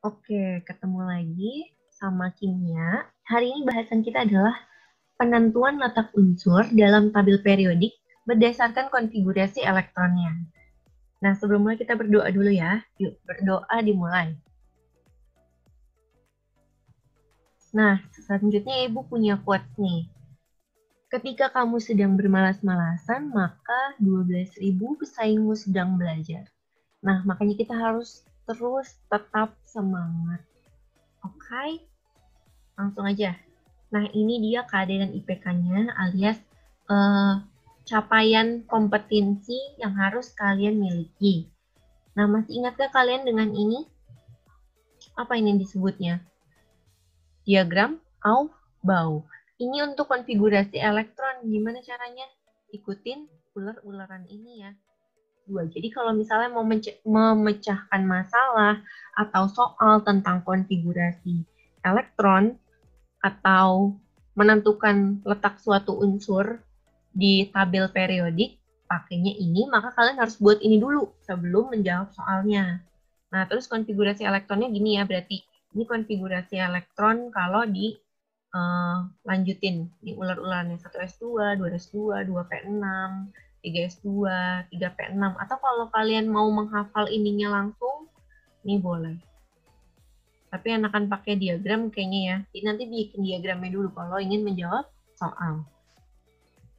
Oke, ketemu lagi sama Kimia. Hari ini bahasan kita adalah penentuan letak unsur dalam tabel periodik berdasarkan konfigurasi elektronnya. Nah, sebelum mulai kita berdoa dulu ya. Yuk, berdoa dimulai. Nah, selanjutnya Ibu punya quotes nih. Ketika kamu sedang bermalas-malasan, maka 12.000 pesaingmu sedang belajar. Nah, makanya kita harus terus tetap semangat. Oke? Langsung aja. Nah, ini dia KD dan IPK-nya alias capaian kompetensi yang harus kalian miliki. Nah, masih ingatkah kalian dengan ini? Apa ini disebutnya? Diagram Aufbau. Ini untuk konfigurasi elektron. Gimana caranya? Ikutin ular-ularan ini ya. Jadi kalau misalnya mau memecahkan masalah atau soal tentang konfigurasi elektron, atau menentukan letak suatu unsur di tabel periodik, pakainya ini, maka kalian harus buat ini dulu sebelum menjawab soalnya. Nah, terus konfigurasi elektronnya gini ya, berarti ini konfigurasi elektron kalau di lanjutin di ular-ularnya 1s2, 2s2, 2p6, 3s2, 3p6, atau kalau kalian mau menghafal ininya langsung, ini boleh. Tapi enakan pakai diagram kayaknya ya. Jadi nanti bikin diagramnya dulu kalau ingin menjawab soal.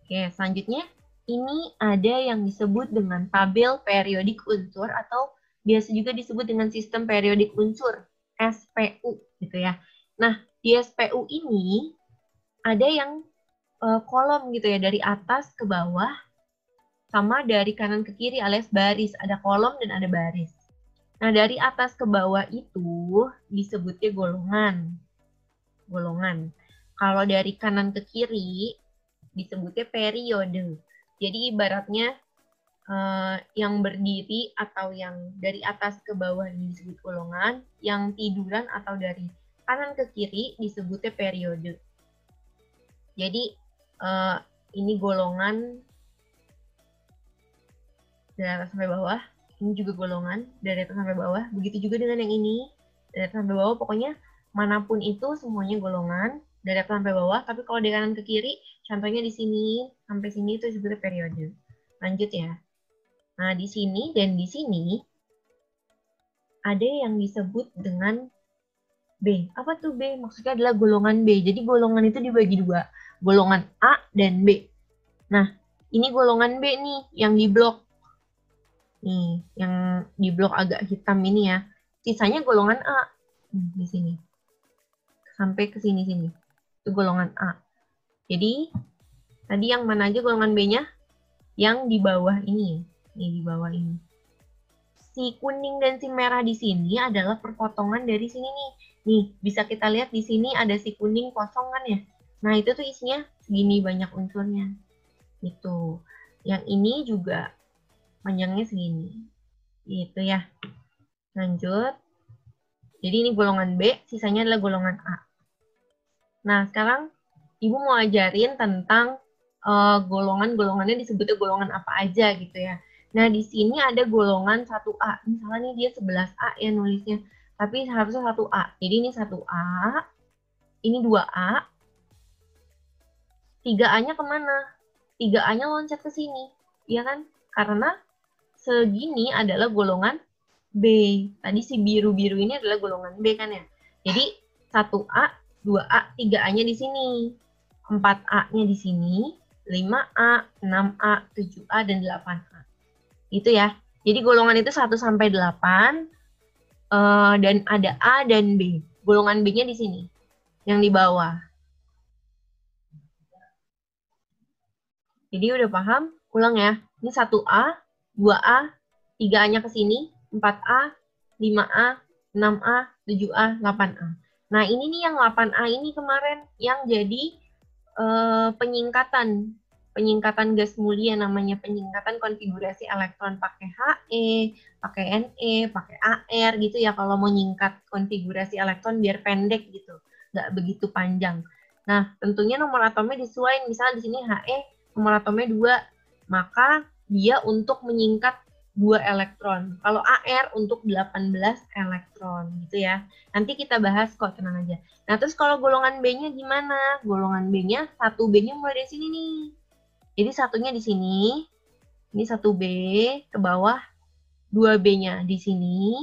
Oke, selanjutnya ini ada yang disebut dengan tabel periodik unsur atau biasa juga disebut dengan sistem periodik unsur, SPU gitu ya. Nah, di SPU ini ada yang kolom gitu ya, dari atas ke bawah sama dari kanan ke kiri alias baris. Ada kolom dan ada baris. Nah, dari atas ke bawah itu disebutnya golongan. Golongan. Kalau dari kanan ke kiri disebutnya periode. Jadi ibaratnya yang berdiri atau yang dari atas ke bawah disebut golongan, yang tiduran atau dari kanan ke kiri disebutnya periode. Jadi ini golongan dari atas sampai bawah. Ini juga golongan dari atas sampai bawah. Begitu juga dengan yang ini. Dari atas sampai bawah, pokoknya manapun itu semuanya golongan. Dari atas sampai bawah. Tapi kalau dari kanan ke kiri, contohnya di sini, sampai sini itu disebutnya periode. Lanjut ya. Nah, di sini dan di sini, ada yang disebut dengan B. Apa tuh B? Maksudnya adalah golongan B. Jadi golongan itu dibagi dua. Golongan A dan B. Nah, ini golongan B nih, yang di blok. Nih, yang di blok agak hitam ini ya. Sisanya golongan A. Di sini. Sampai ke sini-sini. Itu golongan A. Jadi, tadi yang mana aja golongan B-nya? Yang di bawah ini. Nih, di bawah ini. Si kuning dan si merah di sini adalah perpotongan dari sini nih. Nih, bisa kita lihat di sini ada si kuning kosong kan ya. Nah, itu tuh isinya segini banyak unsurnya. Itu. Yang ini juga panjangnya segini. Gitu ya. Lanjut. Jadi ini golongan B, sisanya adalah golongan A. Nah, sekarang Ibu mau ajarin tentang golongan-golongannya disebutnya golongan apa aja gitu ya. Nah, di sini ada golongan 1A. Misalnya nih dia 11A ya nulisnya. Tapi harusnya 1A. Jadi ini 1A, ini 2A, 3A-nya kemana? 3A-nya loncat ke sini. Iya kan? Karena segini adalah golongan B. Tadi si biru-biru ini adalah golongan B kan ya. Jadi 1A, 2A, 3A-nya di sini. 4A-nya di sini, 5A, 6A, 7A, dan 8A. Itu ya. Jadi golongan itu 1 sampai 8 dan ada A dan B. Golongan B-nya di sini. Yang di bawah. Jadi udah paham? Ulang ya. Ini 1A, 2A, 3A-nya ke sini, 4A, 5A, 6A, 7A, 8A. Nah, ini nih yang 8A ini kemarin yang jadi penyingkatan gas mulia, namanya penyingkatan konfigurasi elektron pakai He, pakai Ne, pakai Ar gitu ya kalau mau nyingkat konfigurasi elektron biar pendek gitu, nggak begitu panjang. Nah, tentunya nomor atomnya disesuaikan. Misalnya di sini He nomor atomnya 2, maka dia untuk menyingkat 2 elektron. Kalau AR untuk 18 elektron gitu ya. Nanti kita bahas kok, tenang aja. Nah, terus kalau golongan B-nya gimana? Golongan B-nya 1B-nya mulai dari sini nih. Jadi satunya di sini. Ini 1B ke bawah, 2B-nya di sini.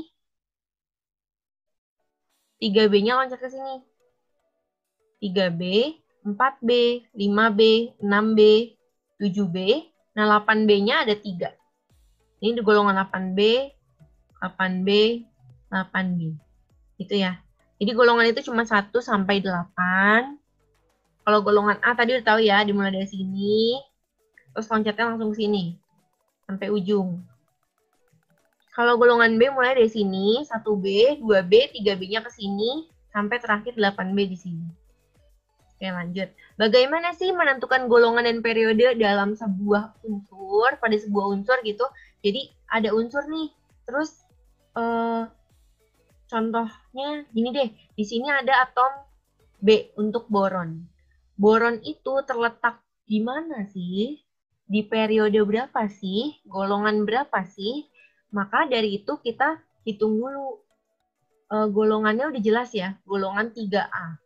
3B-nya loncat ke sini. 3B, 4B, 5B, 6B, 7B. Nah, 8B-nya ada 3. Ini di golongan 8B, 8B, 8B. Gitu ya. Jadi golongan itu cuma 1 sampai 8. Kalau golongan A tadi udah tahu ya, dimulai dari sini. Terus loncatnya langsung ke sini. Sampai ujung. Kalau golongan B mulai dari sini, 1B, 2B, 3B-nya ke sini, sampai terakhir 8B di sini. Oke, lanjut. Bagaimana sih menentukan golongan dan periode dalam sebuah unsur, pada sebuah unsur gitu. Jadi ada unsur nih, terus contohnya gini deh, di sini ada atom B untuk boron. Boron itu terletak di mana sih? Di periode berapa sih? Golongan berapa sih? Maka dari itu kita hitung dulu. Golongannya udah jelas ya, golongan 3A.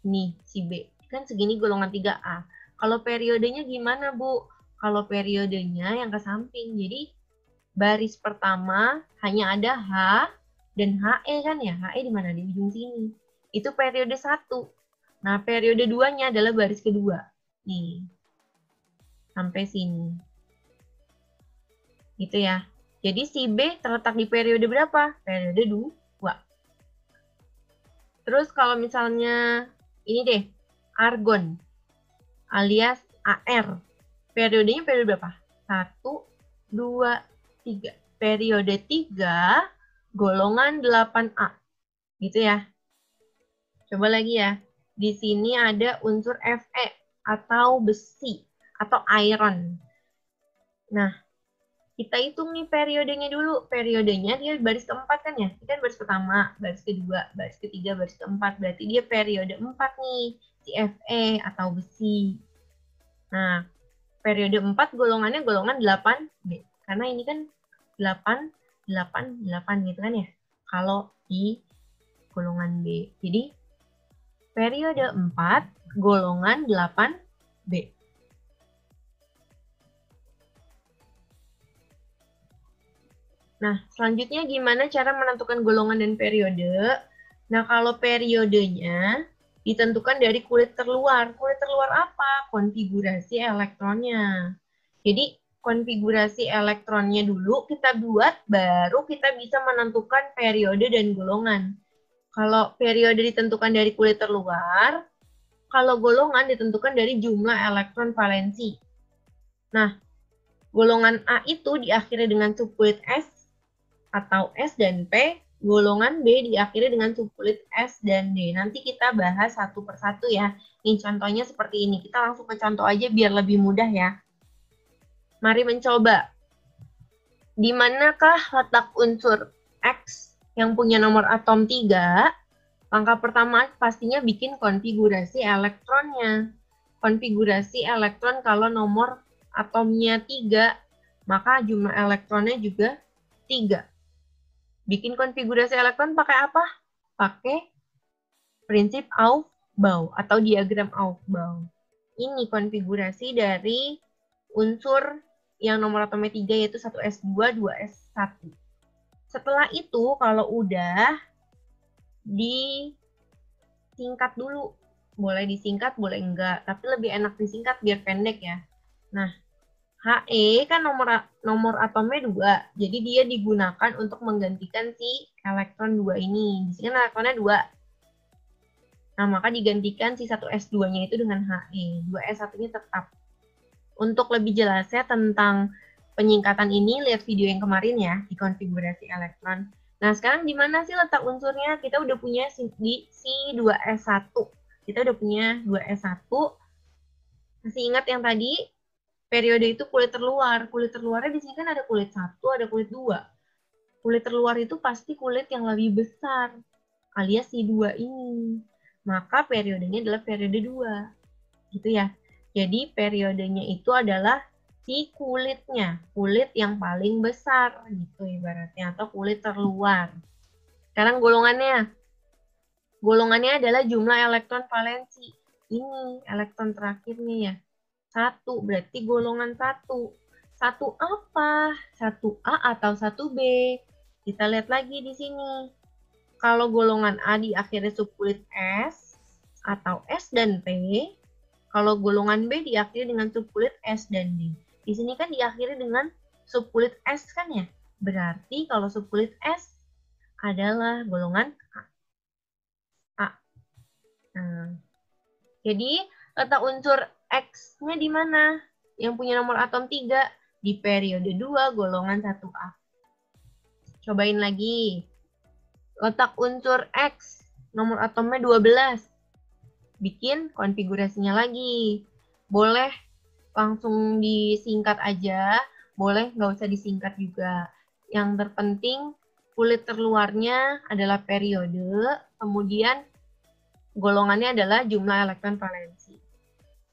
Nih, si B. Kan segini golongan 3A. Kalau periodenya gimana, Bu? Kalau periodenya yang ke samping. Jadi, baris pertama hanya ada H dan HE kan ya? HE di mana? Di ujung sini. Itu periode 1. Nah, periode 2-nya adalah baris kedua. Nih. Sampai sini. Gitu ya. Jadi si B terletak di periode berapa? Periode 2. Terus kalau misalnya ini deh, argon alias AR. Periodenya periode berapa? 1, 2, 3. Periode 3, golongan 8A. Gitu ya. Coba lagi ya. Di sini ada unsur Fe atau besi atau iron. Nah, kita hitung nih periodenya dulu. Periodenya dia baris keempat kan ya? Ini kan baris pertama, baris kedua, baris ketiga, baris keempat. Berarti dia periode 4 nih, si Fe atau besi. Nah, periode 4 golongannya golongan 8B. Karena ini kan 8, 8, 8 gitu kan ya. Kalau di golongan B. Jadi, periode 4 golongan 8B. Nah, selanjutnya gimana cara menentukan golongan dan periode? Nah, kalau periodenya ditentukan dari kulit terluar. Kulit terluar apa? Konfigurasi elektronnya. Jadi, konfigurasi elektronnya dulu kita buat, baru kita bisa menentukan periode dan golongan. Kalau periode ditentukan dari kulit terluar, kalau golongan ditentukan dari jumlah elektron valensi. Nah, golongan A itu diakhiri dengan subkulit S atau S dan P, golongan B diakhiri dengan subkulit S dan D. Nanti kita bahas satu persatu ya. Ini contohnya seperti ini. Kita langsung ke contoh aja biar lebih mudah ya. Mari mencoba. Di manakah letak unsur X yang punya nomor atom 3? Langkah pertama pastinya bikin konfigurasi elektronnya. Konfigurasi elektron kalau nomor atomnya 3, maka jumlah elektronnya juga 3. Bikin konfigurasi elektron pakai apa? Pakai prinsip Aufbau atau diagram Aufbau. Ini konfigurasi dari unsur yang nomor atomnya 3 yaitu 1s2, 2s1. Setelah itu kalau udah disingkat dulu. Boleh disingkat, boleh enggak. Tapi lebih enak disingkat biar pendek ya. Nah, He kan nomor atomnya 2. Jadi dia digunakan untuk menggantikan si elektron 2 ini. Di sini kan elektronnya 2. Nah, maka digantikan si 1s2-nya itu dengan He. 2s1-nya tetap. Untuk lebih jelasnya tentang penyingkatan ini, lihat video yang kemarin ya, di konfigurasi elektron. Nah, sekarang di mana sih letak unsurnya? Kita udah punya di si 2s1. Kita udah punya 2s1. Masih ingat yang tadi? Periode itu kulit terluar. Kulit terluarnya di sini kan ada kulit 1, ada kulit 2. Kulit terluar itu pasti kulit yang lebih besar, alias si 2 ini. Maka periodenya adalah periode 2. Gitu ya. Jadi periodenya itu adalah si kulitnya, kulit yang paling besar gitu ibaratnya, atau kulit terluar. Sekarang golongannya. Golongannya adalah jumlah elektron valensi. Ini elektron terakhirnya ya. 1, berarti golongan 1. 1 apa? 1A atau 1B? Kita lihat lagi di sini. Kalau golongan A diakhiri subkulit S atau S dan P, kalau golongan B diakhiri dengan subkulit S dan D. Di sini kan diakhiri dengan subkulit S kan ya? Berarti kalau subkulit S adalah golongan A. Nah, jadi letak unsur X-nya di mana? Yang punya nomor atom 3 di periode 2 golongan 1A. Cobain lagi. Letak unsur X, nomor atomnya 12. Bikin konfigurasinya lagi. Boleh langsung disingkat aja, boleh nggak usah disingkat juga. Yang terpenting kulit terluarnya adalah periode, kemudian golongannya adalah jumlah elektron valensi.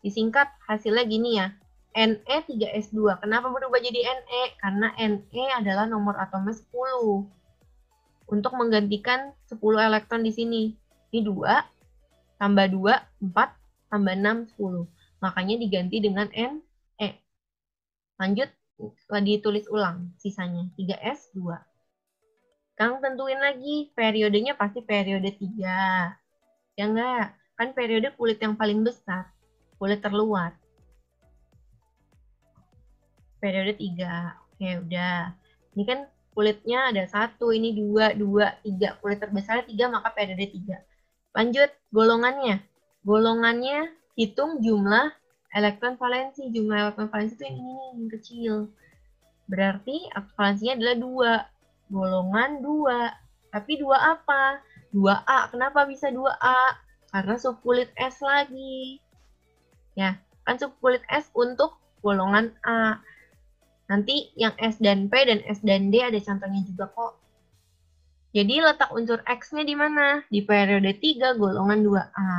Disingkat hasilnya gini ya, Ne3S2. Kenapa berubah jadi Ne? Karena Ne adalah nomor atomnya 10. Untuk menggantikan 10 elektron di sini. Ini 2, tambah 2, 4, tambah 6, 10. Makanya diganti dengan Ne. Lanjut, ditulis ulang sisanya, 3S2. Sekarang tentuin lagi, periodenya pasti periode 3. Ya enggak? Kan periode kulit yang paling besar, kulit terluar. Periode 3. Oke, udah. Ini kan kulitnya ada 1, ini 2, 2, 3. Kulit terbesar 3, maka periode 3. Lanjut, golongannya. Golongannya hitung jumlah elektron valensi. Jumlah elektron valensi itu yang ini nih, yang kecil. Berarti valensinya adalah 2. Golongan 2. Tapi 2 apa? 2A. Kenapa bisa 2A? Karena subkulit S lagi. Ya, kan subkulit S untuk golongan A. Nanti yang S dan P dan S dan D ada contohnya juga kok. Jadi letak unsur X-nya di mana? Di periode 3 golongan 2A.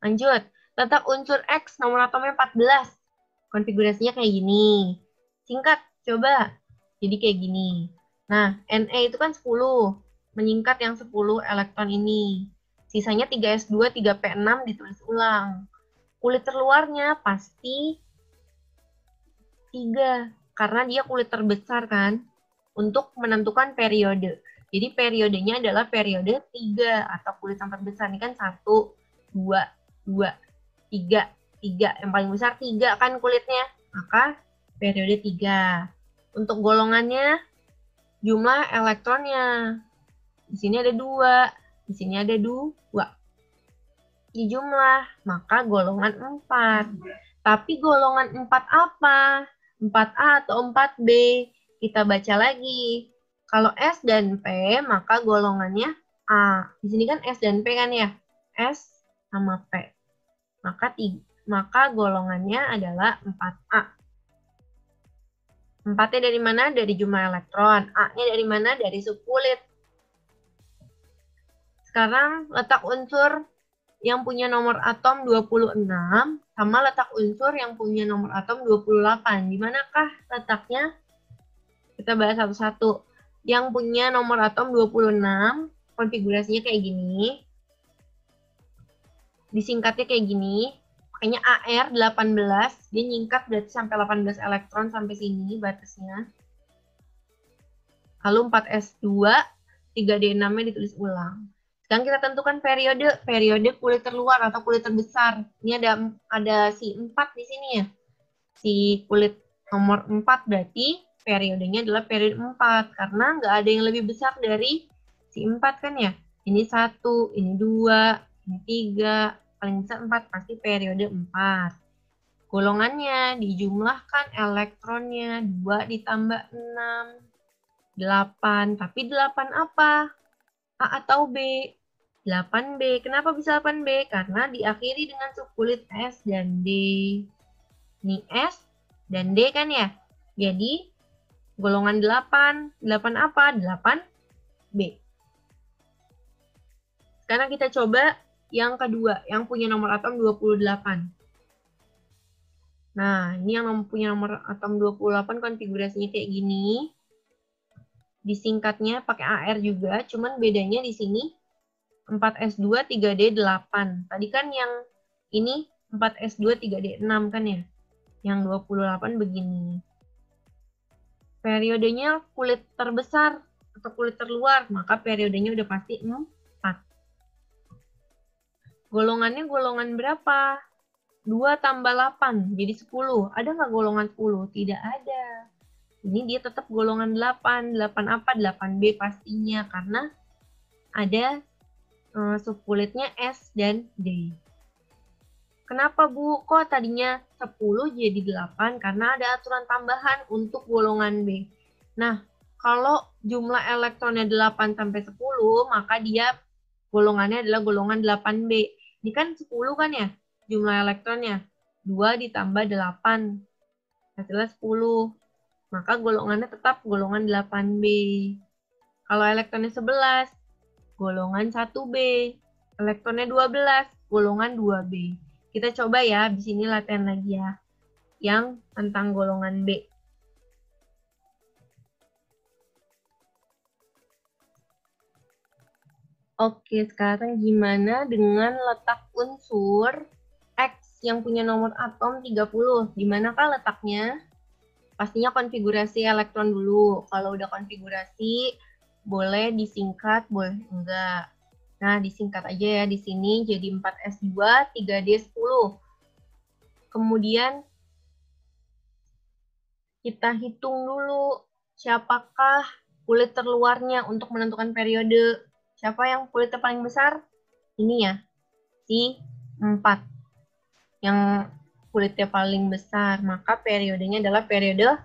Lanjut, letak unsur X nomor atomnya 14. Konfigurasinya kayak gini. Singkat, coba. Jadi kayak gini. Nah, Na itu kan 10. Menyingkat yang 10 elektron ini. Sisanya 3S2, 3P6 ditulis ulang. Kulit terluarnya pasti 3. Karena dia kulit terbesar kan. Untuk menentukan periode. Jadi periodenya adalah periode 3 atau kulit yang terbesar. Ini kan 1, 2, 2, 3, 3. Yang paling besar 3 kan kulitnya. Maka periode 3. Untuk golongannya, jumlah elektronnya. Di sini ada 2. Di sini ada 2. Dijumlah, maka golongan 4. Tapi golongan 4 apa? 4A atau 4B? Kita baca lagi. Kalau S dan P, maka golongannya A. Di sini kan S dan P kan ya? S sama P. Maka golongannya adalah 4A. 4-nya dari mana? Dari jumlah elektron. A-nya dari mana? Dari subkulit. Sekarang letak unsur yang punya nomor atom 26 sama letak unsur yang punya nomor atom 28. Di manakah letaknya? Kita bahas satu-satu. Yang punya nomor atom 26, konfigurasinya kayak gini. Disingkatnya kayak gini. Makanya AR 18, dia nyingkat berarti sampai 18 elektron sampai sini batasnya. Lalu 4S2, 3D6-nya ditulis ulang. Sekarang kita tentukan periode kulit terluar atau kulit terbesar. Ini ada si 4 di sini ya. Si kulit nomor 4 berarti periodenya adalah periode 4. Karena nggak ada yang lebih besar dari si 4 kan ya. Ini 1, ini 2, ini 3, paling besar 4, pasti periode 4. Golongannya dijumlahkan elektronnya, 2 ditambah 6, 8. Tapi 8 apa? A atau B? 8B. Kenapa bisa 8B? Karena diakhiri dengan subkulit S dan D. Ini S dan D kan ya? Jadi, golongan 8. 8 apa? 8B. Sekarang kita coba yang kedua, yang punya nomor atom 28. Nah, ini yang punya nomor atom 28 konfigurasinya kayak gini. Disingkatnya pakai AR juga, cuman bedanya di sini 4s2 3d8. Tadi kan yang ini 4s2 3d6 kan ya. Yang 28 begini. Periodenya kulit terbesar atau kulit terluar, maka periodenya udah pasti 4. Golongannya golongan berapa? 2 tambah 8, jadi 10. Ada nggak golongan 10? Tidak ada. Ini dia tetap golongan 8. 8 apa? 8B pastinya, karena ada subkulitnya S dan D. Kenapa, Bu? Kok tadinya 10 jadi 8? Karena ada aturan tambahan untuk golongan B. Nah, kalau jumlah elektronnya 8 sampai 10, maka dia golongannya adalah golongan 8B. Ini kan 10 kan ya? Jumlah elektronnya 2 ditambah 8 hasilnya 10, maka golongannya tetap golongan 8B. Kalau elektronnya 11, golongan 1B. Elektronnya 12, golongan 2B. Kita coba ya, di sini latihan lagi ya, yang tentang golongan B. Oke, sekarang gimana dengan letak unsur X yang punya nomor atom 30? Di manakah letaknya? Pastinya konfigurasi elektron dulu. Kalau udah konfigurasi, boleh disingkat, boleh enggak. Nah, disingkat aja ya di sini jadi 4s2 3d10. Kemudian kita hitung dulu siapakah kulit terluarnya untuk menentukan periode. Siapa yang kulitnya paling besar? Ini ya, si 4. Yang kulitnya paling besar, maka periodenya adalah periode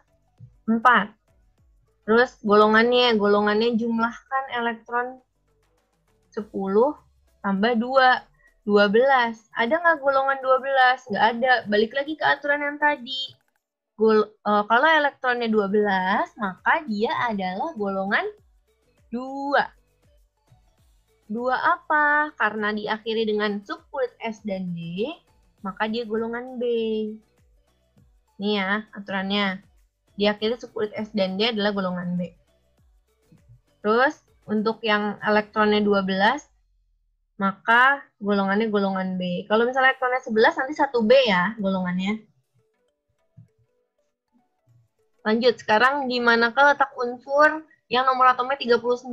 4. Terus golongannya jumlahkan elektron 10 tambah 2, 12. Ada nggak golongan 12? Nggak ada. Balik lagi ke aturan yang tadi. Kalau elektronnya 12, maka dia adalah golongan 2. 2 apa? Karena diakhiri dengan subkulit S dan D, maka dia golongan B. Ini ya aturannya. Diakhiri subkulit S dan D adalah golongan B. Terus untuk yang elektronnya 12, maka golongannya golongan B. Kalau misalnya elektronnya 11, nanti 1B ya golongannya. Lanjut, sekarang di manakah letak unsur yang nomor atomnya 39?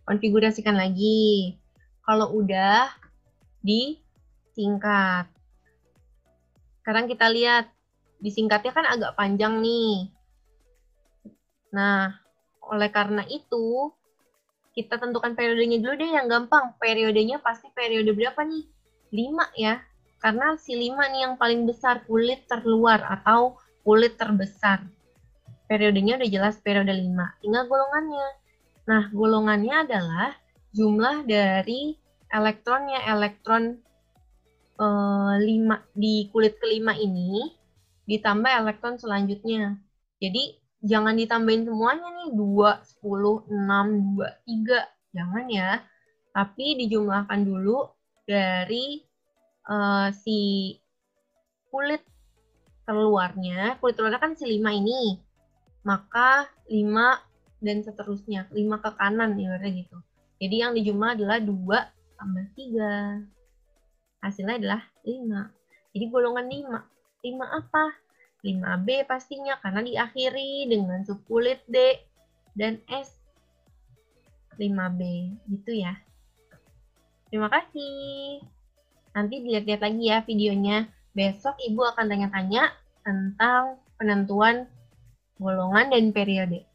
Konfigurasikan lagi. Kalau udah, disingkat. Sekarang kita lihat, disingkatnya kan agak panjang nih. Nah, oleh karena itu, kita tentukan periodenya dulu deh yang gampang. Periodenya pasti periode berapa nih? 5 ya. Karena si 5 nih yang paling besar, kulit terluar atau kulit terbesar. Periodenya udah jelas periode 5. Tinggal golongannya. Nah, golongannya adalah jumlah dari elektronnya. Elektron 5 di kulit kelima ini ditambah elektron selanjutnya. Jadi, jangan ditambahin semuanya nih, 2, 10, 6, 2, 3. Jangan ya. Tapi dijumlahkan dulu dari si kulit terluarnya. Kulit terluarnya kan si 5 ini. Maka 5 dan seterusnya. 5 ke kanan ya gitu. Jadi yang dijumlah adalah 2 tambah 3. Hasilnya adalah 5. Jadi golongan 5. 5 apa? 5B pastinya karena diakhiri dengan subkulit D dan S. 5B gitu ya. Terima kasih. Nanti dilihat-lihat lagi ya videonya. Besok Ibu akan tanya-tanya tentang penentuan golongan dan periode.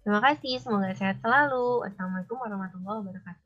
Terima kasih, semoga sehat selalu. Assalamualaikum warahmatullahi wabarakatuh.